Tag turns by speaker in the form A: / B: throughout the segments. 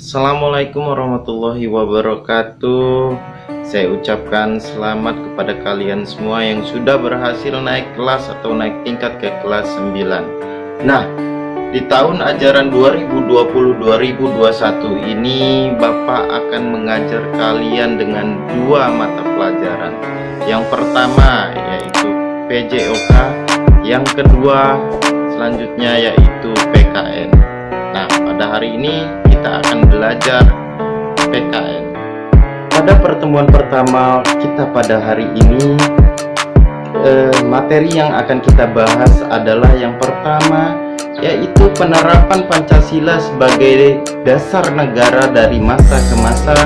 A: Assalamualaikum warahmatullahi wabarakatuh. Saya ucapkan selamat kepada kalian semua yang sudah berhasil naik kelas atau naik tingkat ke kelas 9. Nah, di tahun ajaran 2020-2021 ini Bapak akan mengajar kalian dengan dua mata pelajaran. Yang pertama yaitu PJOK, yang kedua selanjutnya yaitu PKN. Nah, pada hari ini kita akan belajar PKN. Pada pertemuan pertama kita pada hari ini, materi yang akan kita bahas adalah yang pertama, yaitu penerapan Pancasila sebagai dasar negara dari masa ke masa.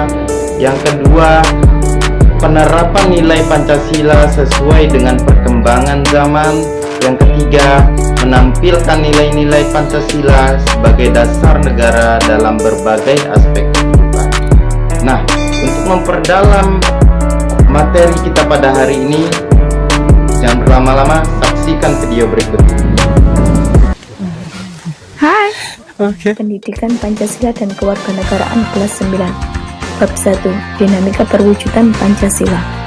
A: Yang kedua, penerapan nilai Pancasila sesuai dengan perkembangan zaman. Yang ketiga, menampilkan nilai-nilai Pancasila sebagai dasar negara dalam berbagai aspek kehidupan. Nah, untuk memperdalam materi kita pada hari ini, jangan berlama-lama, saksikan video berikut ini.
B: Hai, Pendidikan Pancasila dan Kewarganegaraan kelas 9. Bab 1, Dinamika Perwujudan Pancasila.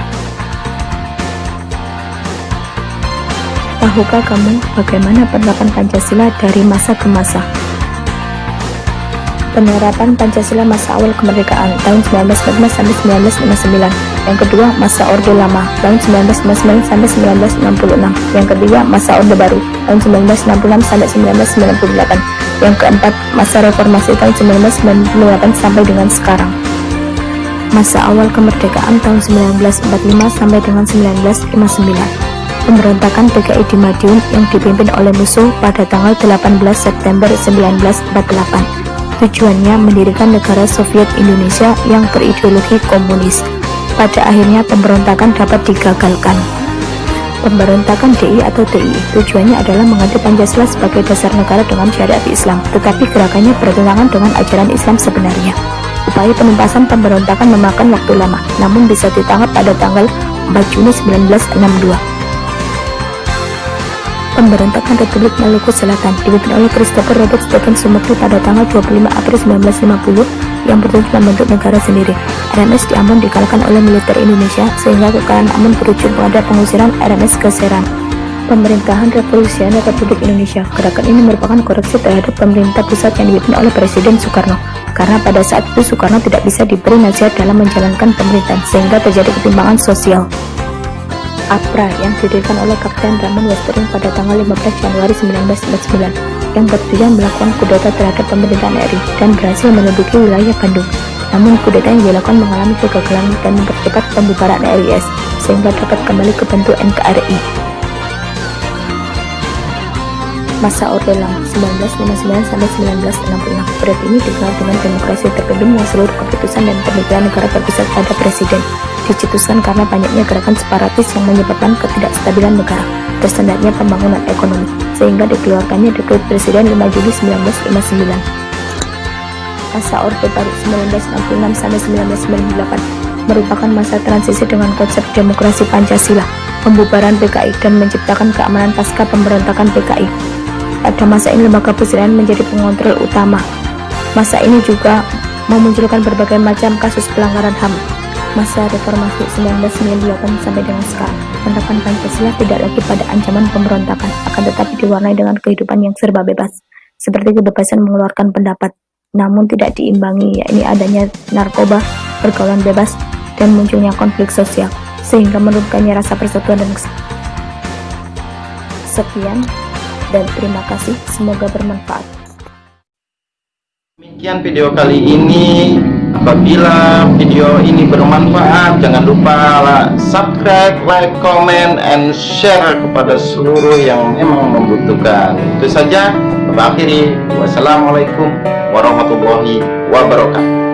B: Tahukah kamu bagaimana penerapan Pancasila dari masa ke masa? Penerapan Pancasila masa awal kemerdekaan tahun 1945 sampai 1959. Yang kedua, masa Orde Lama tahun 1959 sampai 1966. Yang ketiga, masa Orde Baru tahun 1966 sampai 1998. Yang keempat, masa reformasi tahun 1998 sampai dengan sekarang. Masa awal kemerdekaan tahun 1945 sampai dengan 1959. Pemberontakan PKI di Madiun yang dipimpin oleh musuh pada tanggal 18 September 1948. Tujuannya mendirikan negara Soviet Indonesia yang berideologi komunis. Pada akhirnya pemberontakan dapat digagalkan. Pemberontakan DI atau DII tujuannya adalah mengganti Pancasila sebagai dasar negara dengan syariat Islam, tetapi gerakannya bertentangan dengan ajaran Islam sebenarnya. Upaya penuntasan pemberontakan memakan waktu lama, namun bisa ditangkap pada tanggal 4 Juni 1962. Pemberontakan Republik Maluku Selatan dipimpin oleh Christopher Robert Stephen Sumekri pada tanggal 25 April 1950 yang bertujuan membentuk negara sendiri. RMS di Ambon dikalahkan oleh militer Indonesia sehingga kekalahan Ambon berujung pada pengusiran RMS ke Serang. Pemerintahan Revolusioner Republik Indonesia. Gerakan ini merupakan koreksi terhadap pemerintah pusat yang dipimpin oleh Presiden Soekarno, karena pada saat itu Soekarno tidak bisa diberi nasihat dalam menjalankan pemerintahan sehingga terjadi ketimpangan sosial. APRA yang didirikan oleh Kapten Ramon Westering pada tanggal 15 Januari 1949 yang bertujuan melakukan kudeta terhadap pemerintahan RI dan berhasil menduduki wilayah Bandung. Namun kudeta yang dilakukan mengalami kegagalan dan mempercepat pembubaran RIS sehingga dapat kembali ke bentuk NKRI. Masa Orde Lama 1959 sampai 1966. Periode ini dikenal dengan demokrasi terpimpin yang seluruh keputusan dan pemerintahan negara berpusat pada presiden. Dicetuskan karena banyaknya gerakan separatis yang menyebabkan ketidakstabilan negara, tersendatnya pembangunan ekonomi, sehingga dikeluarkannya dekret Presiden 5 Juli 1959. Masa Orde Baru 1966 sampai 1998 merupakan masa transisi dengan konsep demokrasi Pancasila, pembubaran PKI dan menciptakan keamanan pasca pemberontakan PKI. Pada masa ini lembaga presiden menjadi pengontrol utama. Masa ini juga memunculkan berbagai macam kasus pelanggaran HAM. Masa reformasi 1998 sampai dengan sekarang, penerapan Pancasila tidak lagi pada ancaman pemberontakan, akan tetapi diwarnai dengan kehidupan yang serba bebas, seperti kebebasan mengeluarkan pendapat, namun tidak diimbangi, yakni adanya narkoba, pergaulan bebas, dan munculnya konflik sosial, sehingga menurunkannya rasa persatuan dan kesatuan. Sekian, dan terima kasih, semoga bermanfaat.
A: Demikian video kali ini. Apabila video ini bermanfaat, jangan lupa subscribe, like, comment, and share kepada seluruh yang memang membutuhkan. Itu saja. Akhiri, wassalamualaikum warahmatullahi wabarakatuh.